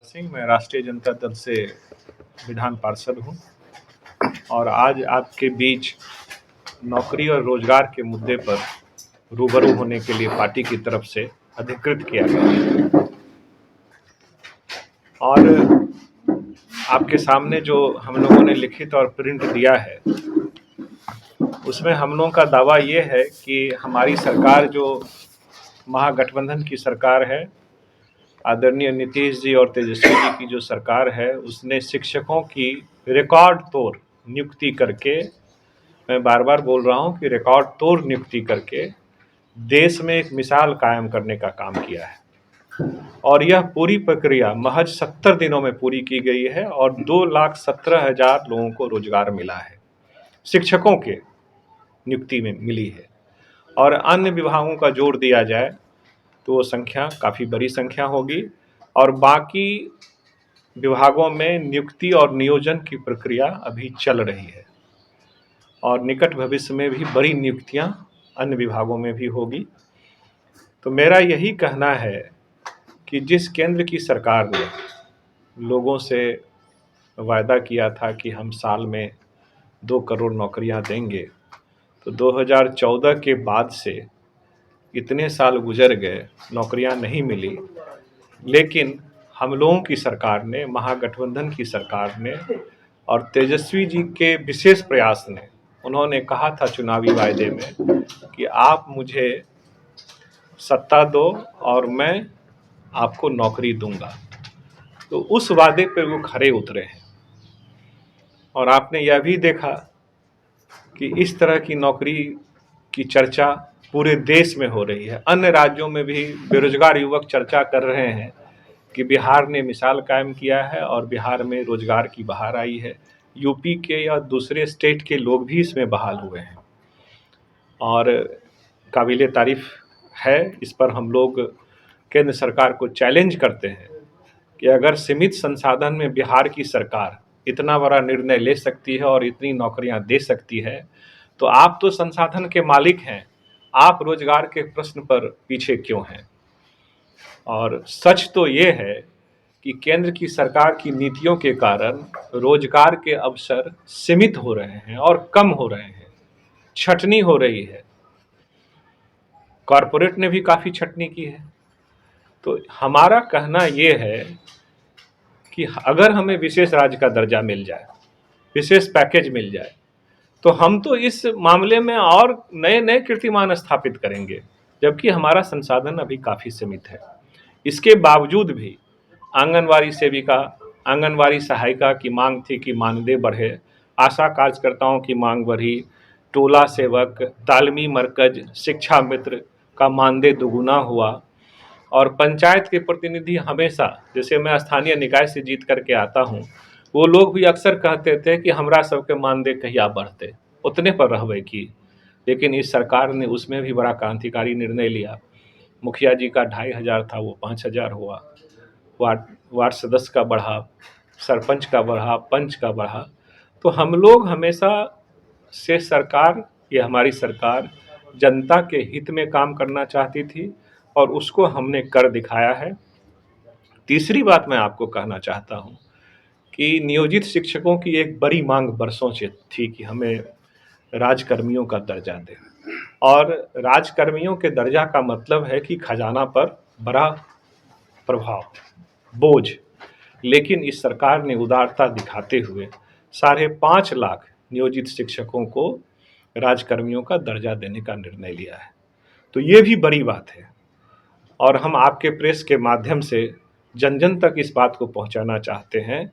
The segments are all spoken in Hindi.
सिंह, मैं राष्ट्रीय जनता दल से विधान पार्षद हूं और आज आपके बीच नौकरी और रोजगार के मुद्दे पर रूबरू होने के लिए पार्टी की तरफ से अधिकृत किया गया है। और आपके सामने जो हम लोगों ने लिखित और प्रिंट दिया है, उसमें हम लोगों का दावा ये है कि हमारी सरकार जो महागठबंधन की सरकार है, आदरणीय नीतीश जी और तेजस्वी जी की जो सरकार है, उसने शिक्षकों की रिकॉर्ड तोड़ नियुक्ति करके, मैं बार बार बोल रहा हूं कि रिकॉर्ड तोड़ नियुक्ति करके देश में एक मिसाल कायम करने का काम किया है। और यह पूरी प्रक्रिया महज 70 दिनों में पूरी की गई है और 2,17,000 लोगों को रोजगार मिला है, शिक्षकों के नियुक्ति में मिली है। और अन्य विभागों का जोड़ दिया जाए तो वो संख्या काफ़ी बड़ी संख्या होगी और बाकी विभागों में नियुक्ति और नियोजन की प्रक्रिया अभी चल रही है और निकट भविष्य में भी बड़ी नियुक्तियां अन्य विभागों में भी होगी। तो मेरा यही कहना है कि जिस केंद्र की सरकार ने लोगों से वायदा किया था कि हम साल में 2 करोड़ नौकरियां देंगे, तो 2014 के बाद से इतने साल गुजर गए, नौकरियां नहीं मिली। लेकिन हम लोगों की सरकार ने, महागठबंधन की सरकार ने और तेजस्वी जी के विशेष प्रयास ने, उन्होंने कहा था चुनावी वायदे में कि आप मुझे सत्ता दो और मैं आपको नौकरी दूंगा। तो उस वादे पर वो खरे उतरे हैं और आपने यह भी देखा कि इस तरह की नौकरी की चर्चा पूरे देश में हो रही है। अन्य राज्यों में भी बेरोजगार युवक चर्चा कर रहे हैं कि बिहार ने मिसाल कायम किया है और बिहार में रोजगार की बहार आई है। यूपी के या दूसरे स्टेट के लोग भी इसमें बहाल हुए हैं और काबिले तारीफ है। इस पर हम लोग केंद्र सरकार को चैलेंज करते हैं कि अगर सीमित संसाधन में बिहार की सरकार इतना बड़ा निर्णय ले सकती है और इतनी नौकरियां दे सकती है, तो आप तो संसाधन के मालिक हैं, आप रोजगार के प्रश्न पर पीछे क्यों हैं? और सच तो ये है कि केंद्र की सरकार की नीतियों के कारण रोजगार के अवसर सीमित हो रहे हैं और कम हो रहे हैं, छटनी हो रही है। कॉरपोरेट ने भी काफ़ी छटनी की है। तो हमारा कहना ये है कि अगर हमें विशेष राज्य का दर्जा मिल जाए, विशेष पैकेज मिल जाए, तो हम तो इस मामले में और नए नए कीर्तिमान स्थापित करेंगे, जबकि हमारा संसाधन अभी काफ़ी सीमित है। इसके बावजूद भी आंगनवाड़ी सेविका, आंगनवाड़ी सहायिका की मांग थी कि मानदेय बढ़े, आशा कार्यकर्ताओं की मांग बढ़ी, टोला सेवक, तालमी मरकज, शिक्षा मित्र का मानदेय दुगुना हुआ और पंचायत के प्रतिनिधि हमेशा, जैसे मैं स्थानीय निकाय से जीत करके आता हूँ, वो लोग भी अक्सर कहते थे कि हमरा सबके मानदेय कहिया बढ़ते, उतने पर रहबे की। लेकिन इस सरकार ने उसमें भी बड़ा क्रांतिकारी निर्णय लिया। मुखिया जी का 2,500 था, वो 5,000 हुआ। वार्ड सदस्य का बढ़ा, सरपंच का बढ़ा, पंच का बढ़ा। तो हम लोग हमेशा से सरकार, ये हमारी सरकार जनता के हित में काम करना चाहती थी और उसको हमने कर दिखाया है। तीसरी बात मैं आपको कहना चाहता हूँ कि नियोजित शिक्षकों की एक बड़ी मांग बरसों से थी कि हमें राजकर्मियों का दर्जा दें, और राजकर्मियों के दर्जा का मतलब है कि खजाना पर बड़ा प्रभाव, बोझ। लेकिन इस सरकार ने उदारता दिखाते हुए 5.5 लाख नियोजित शिक्षकों को राजकर्मियों का दर्जा देने का निर्णय लिया है। तो ये भी बड़ी बात है और हम आपके प्रेस के माध्यम से जन जन तक इस बात को पहुंचाना चाहते हैं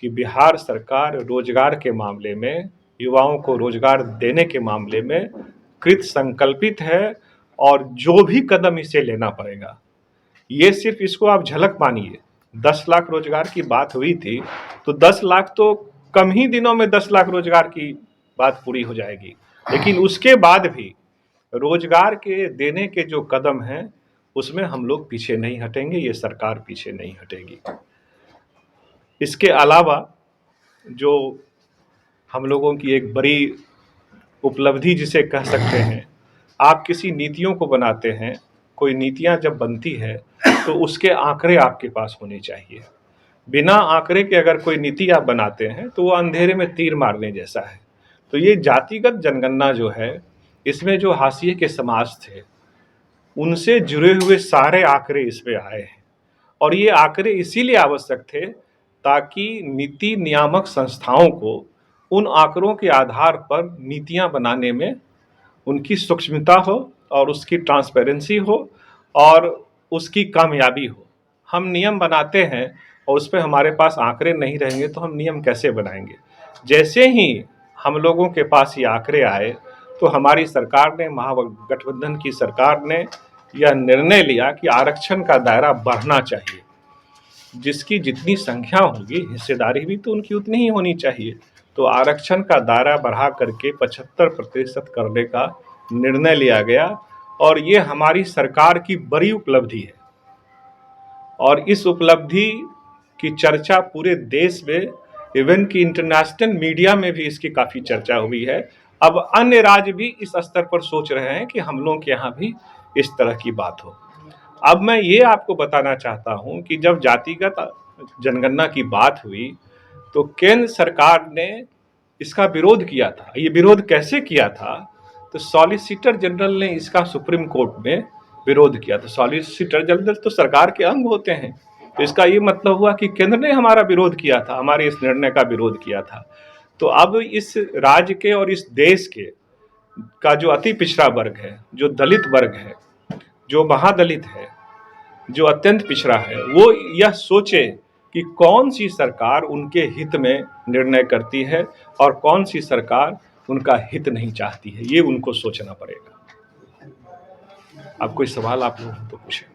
कि बिहार सरकार रोजगार के मामले में, युवाओं को रोजगार देने के मामले में कृत संकल्पित है और जो भी कदम इसे लेना पड़ेगा। ये सिर्फ इसको आप झलक मानिए, 10 लाख रोजगार की बात हुई थी, तो 10 लाख तो कम ही दिनों में 10 लाख रोजगार की बात पूरी हो जाएगी। लेकिन उसके बाद भी रोजगार के देने के जो कदम हैं, उसमें हम लोग पीछे नहीं हटेंगे, ये सरकार पीछे नहीं हटेगी। इसके अलावा जो हम लोगों की एक बड़ी उपलब्धि जिसे कह सकते हैं, आप किसी नीतियों को बनाते हैं, कोई नीतियां जब बनती है तो उसके आंकड़े आपके पास होने चाहिए। बिना आंकड़े के अगर कोई नीति आप बनाते हैं तो वो अंधेरे में तीर मारने जैसा है। तो ये जातिगत जनगणना जो है, इसमें जो हाशिए के समाज थे उनसे जुड़े हुए सारे आंकड़े इसमें आए हैं, और ये आंकड़े इसीलिए आवश्यक थे ताकि नीति नियामक संस्थाओं को उन आंकड़ों के आधार पर नीतियां बनाने में उनकी सूक्ष्मता हो और उसकी ट्रांसपेरेंसी हो और उसकी कामयाबी हो। हम नियम बनाते हैं और उस पे हमारे पास आंकड़े नहीं रहेंगे तो हम नियम कैसे बनाएंगे। जैसे ही हम लोगों के पास ये आंकड़े आए तो हमारी सरकार ने, महागठबंधन की सरकार ने यह निर्णय लिया कि आरक्षण का दायरा बढ़ना चाहिए। जिसकी जितनी संख्या होगी, हिस्सेदारी भी तो उनकी उतनी ही होनी चाहिए। तो आरक्षण का दायरा बढ़ा करके 75% करने का निर्णय लिया गया, और ये हमारी सरकार की बड़ी उपलब्धि है। और इस उपलब्धि की चर्चा पूरे देश में, इवन कि इंटरनेशनल मीडिया में भी इसकी काफ़ी चर्चा हुई है। अब अन्य राज्य भी इस स्तर पर सोच रहे हैं कि हम लोगों के यहाँ भी इस तरह की बात हो। अब मैं ये आपको बताना चाहता हूँ कि जब जातिगत जनगणना की बात हुई तो केंद्र सरकार ने इसका विरोध किया था। ये विरोध कैसे किया था? तो सॉलिसिटर जनरल ने इसका सुप्रीम कोर्ट में विरोध किया। तो सॉलिसिटर जनरल तो सरकार के अंग होते हैं, तो इसका ये मतलब हुआ कि केंद्र ने हमारा विरोध किया था, हमारे इस निर्णय का विरोध किया था। तो अब इस राज्य के और इस देश के का जो अति पिछड़ा वर्ग है, जो दलित वर्ग है, जो महादलित है, जो अत्यंत पिछड़ा है, वो यह सोचे कि कौन सी सरकार उनके हित में निर्णय करती है और कौन सी सरकार उनका हित नहीं चाहती है। ये उनको सोचना पड़ेगा। अब कोई सवाल आप लोग तो पूछें।